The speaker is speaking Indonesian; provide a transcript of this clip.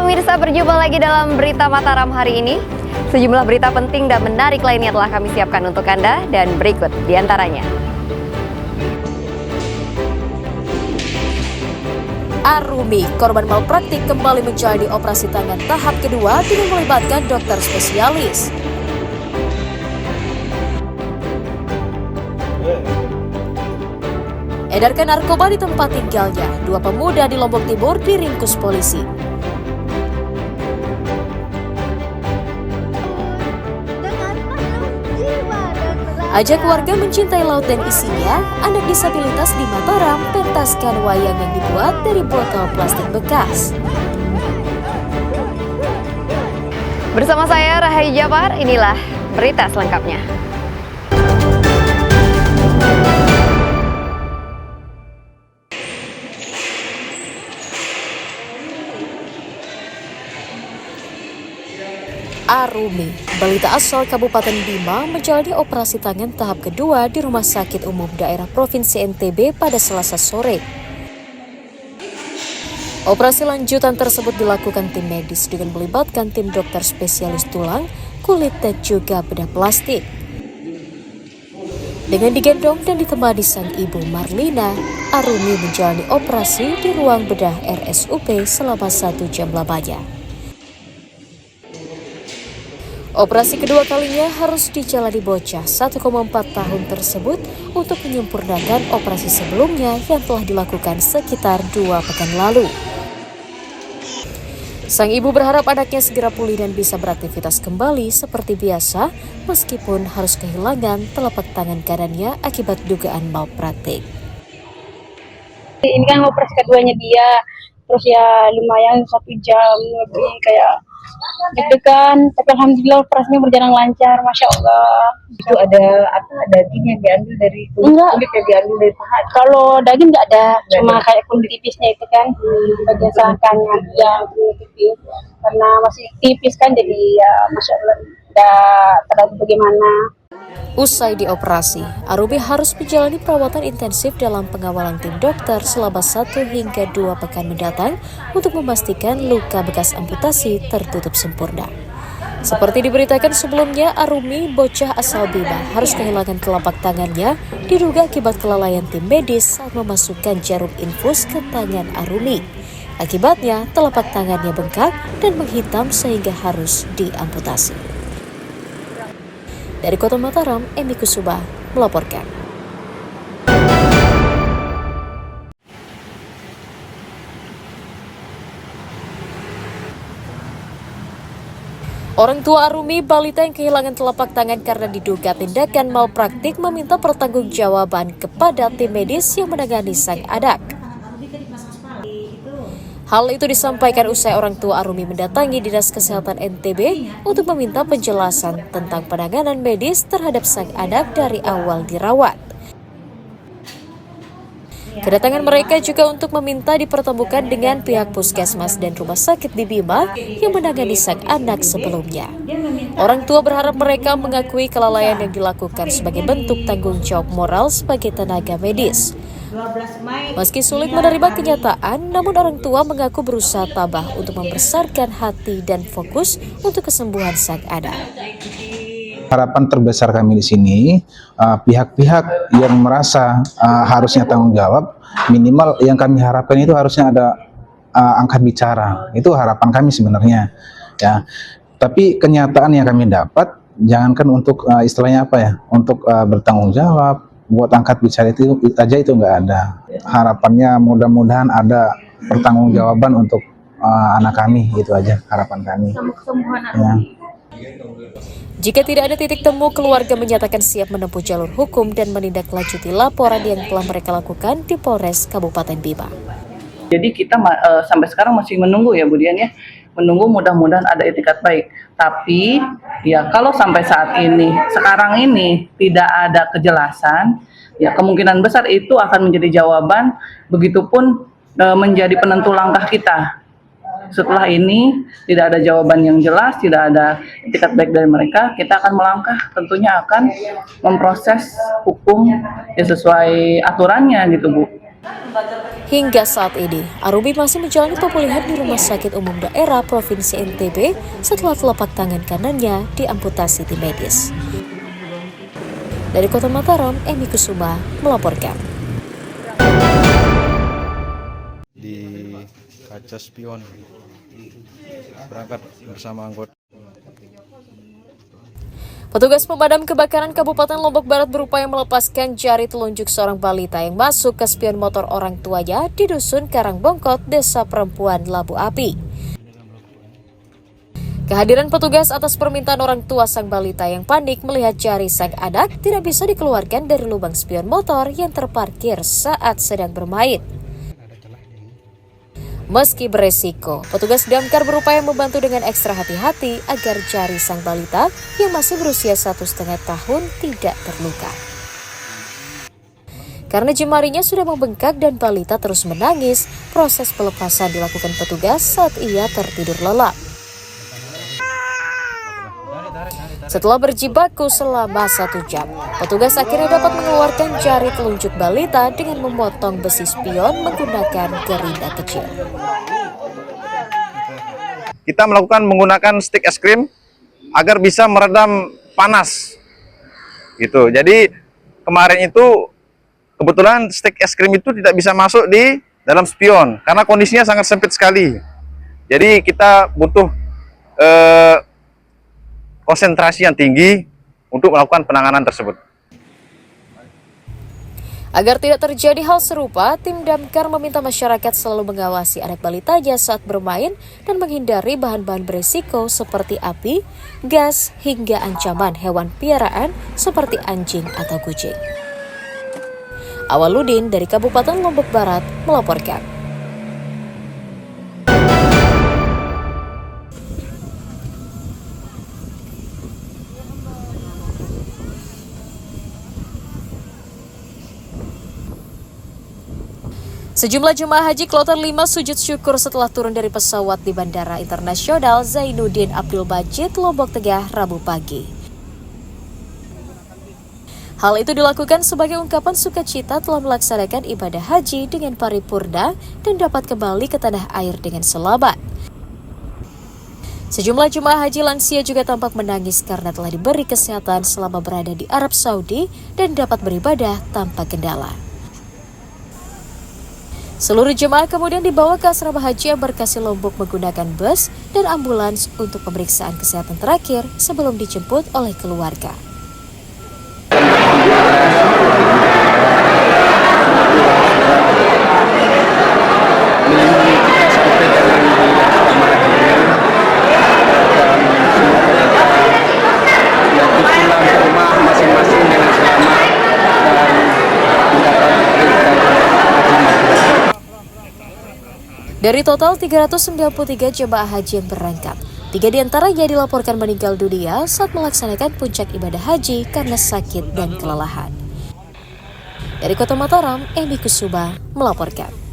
pemirsa, berjumpa lagi dalam Berita Mataram hari ini. Sejumlah berita penting dan menarik lainnya telah kami siapkan untuk Anda dan berikut diantaranya. Arumi, korban malpraktik kembali menjalani operasi tangan tahap kedua dengan melibatkan dokter spesialis. Edarkan narkoba di tempat tinggalnya, dua pemuda di Lombok Timur diringkus polisi. Ajak warga mencintai laut dan isinya, anak disabilitas di Mataram pentaskan wayang yang dibuat dari botol plastik bekas. Bersama saya Rahayu Japar, inilah berita selengkapnya. Arumi, balita asal Kabupaten Bima menjalani operasi tangan tahap kedua di Rumah Sakit Umum Daerah Provinsi NTB pada Selasa sore. Operasi lanjutan tersebut dilakukan tim medis dengan melibatkan tim dokter spesialis tulang, kulit, dan juga bedah plastik. Dengan digendong dan ditemani sang ibu Marlina, Arumi menjalani operasi di ruang bedah RSUP selama 1 jam lamanya. Operasi kedua kalinya harus dijalani bocah 1,4 tahun tersebut untuk menyempurnakan operasi sebelumnya yang telah dilakukan sekitar 2 pekan lalu. Sang ibu berharap anaknya segera pulih dan bisa beraktivitas kembali seperti biasa meskipun harus kehilangan telapak tangan kanannya akibat dugaan malpraktik. Ini kan operasi keduanya dia, terus ya lumayan 1 jam lebih kayak deg-degan, tapi alhamdulillah operasinya berjalan lancar, masya Allah. Itu ada apa, daging yang diambil dari kulit yang diambil dari paha? Kalau daging nggak ada, cuma kayak kulit tipisnya itu kan, bagian selangkangan yang tipis, karena masih tipis kan, jadi ya masya Allah nggak terlalu bagaimana. Usai dioperasi, Arumi harus menjalani perawatan intensif dalam pengawalan tim dokter selama 1 hingga 2 pekan mendatang untuk memastikan luka bekas amputasi tertutup sempurna. Seperti diberitakan sebelumnya, Arumi, bocah asal Bima, harus kehilangan telapak tangannya diduga akibat kelalaian tim medis saat memasukkan jarum infus ke tangan Arumi. Akibatnya, telapak tangannya bengkak dan menghitam sehingga harus diamputasi. Dari Kota Mataram, Emi Kusuma melaporkan. Orang tua Arumi, balita yang kehilangan telapak tangan karena diduga tindakan malpraktik, meminta pertanggungjawaban kepada tim medis yang menangani sang anak. Hal itu disampaikan usai orang tua Arumi mendatangi Dinas Kesehatan NTB untuk meminta penjelasan tentang penanganan medis terhadap sang anak dari awal dirawat. Kedatangan mereka juga untuk meminta dipertemukan dengan pihak puskesmas dan rumah sakit di Bima yang menangani sang anak sebelumnya. Orang tua berharap mereka mengakui kelalaian yang dilakukan sebagai bentuk tanggung jawab moral sebagai tenaga medis. Meski sulit menerima kenyataan, namun orang tua mengaku berusaha tabah untuk membesarkan hati dan fokus untuk kesembuhan sang anak. Harapan terbesar kami di sini, pihak-pihak yang merasa harusnya tanggung jawab, minimal yang kami harapkan itu harusnya ada angkat bicara. Itu harapan kami sebenarnya. Ya, tapi kenyataan yang kami dapat, jangankan untuk istilahnya apa ya, untuk bertanggung jawab. Buat angkat bicara itu aja itu nggak ada. Harapannya mudah-mudahan ada pertanggungjawaban untuk anak kami, itu aja harapan kami. Ya. Jika tidak ada titik temu, keluarga menyatakan siap menempuh jalur hukum dan menindaklanjuti laporan yang telah mereka lakukan di Polres Kabupaten Bima. Jadi kita sampai sekarang masih menunggu ya Bu Dian ya, menunggu mudah-mudahan ada itikat baik. Tapi ya kalau sampai saat ini, sekarang ini tidak ada kejelasan, ya kemungkinan besar itu akan menjadi jawaban, begitupun menjadi penentu langkah kita. Setelah ini tidak ada jawaban yang jelas, tidak ada itikat baik dari mereka, kita akan melangkah, tentunya akan memproses hukum ya sesuai aturannya gitu Bu. Hingga saat ini, Arubi masih menjalani pemulihan di Rumah Sakit Umum Daerah Provinsi NTB setelah telapak tangan kanannya diamputasi tim medis. Dari Kota Mataram, Emi Kusuma melaporkan. Di kaca spion berangkat bersama anggota. Petugas pemadam kebakaran Kabupaten Lombok Barat berupaya melepaskan jari telunjuk seorang balita yang masuk ke spion motor orang tuanya di Dusun Karangbongkot, Desa Perempuan, Labu Api. Kehadiran petugas atas permintaan orang tua sang balita yang panik melihat jari sang anak tidak bisa dikeluarkan dari lubang spion motor yang terparkir saat sedang bermain. Meski beresiko, petugas damkar berupaya membantu dengan ekstra hati-hati agar jari sang balita yang masih berusia 1,5 tahun tidak terluka. Karena jemarinya sudah membengkak dan balita terus menangis, proses pelepasan dilakukan petugas saat ia tertidur lelap. Setelah berjibaku selama 1 jam, petugas akhirnya dapat mengeluarkan jari telunjuk balita dengan memotong besi spion menggunakan gerinda kecil. Kita menggunakan stik es krim agar bisa meredam panas. Gitu. Jadi kemarin itu kebetulan stik es krim itu tidak bisa masuk di dalam spion karena kondisinya sangat sempit sekali. Jadi kita butuh konsentrasi yang tinggi untuk melakukan penanganan tersebut. Agar tidak terjadi hal serupa, tim damkar meminta masyarakat selalu mengawasi anak balitanya saat bermain dan menghindari bahan-bahan berisiko seperti api, gas, hingga ancaman hewan piaraan seperti anjing atau kucing. Awaludin dari Kabupaten Lombok Barat melaporkan. Sejumlah jemaah haji kloter 5 sujud syukur setelah turun dari pesawat di Bandara Internasional Zainuddin Abdul Majid, Lombok Tengah, Rabu pagi. Hal itu dilakukan sebagai ungkapan sukacita telah melaksanakan ibadah haji dengan paripurna dan dapat kembali ke tanah air dengan selamat. Sejumlah jemaah haji lansia juga tampak menangis karena telah diberi kesehatan selama berada di Arab Saudi dan dapat beribadah tanpa kendala. Seluruh jemaah kemudian dibawa ke asrama haji Embarkasi Lombok menggunakan bus dan ambulans untuk pemeriksaan kesehatan terakhir sebelum dijemput oleh keluarga. Dari total 393 jemaah haji yang berangkat, 3 diantaranya dilaporkan meninggal dunia saat melaksanakan puncak ibadah haji karena sakit dan kelelahan. Dari Kota Mataram, Emi Kusuma melaporkan.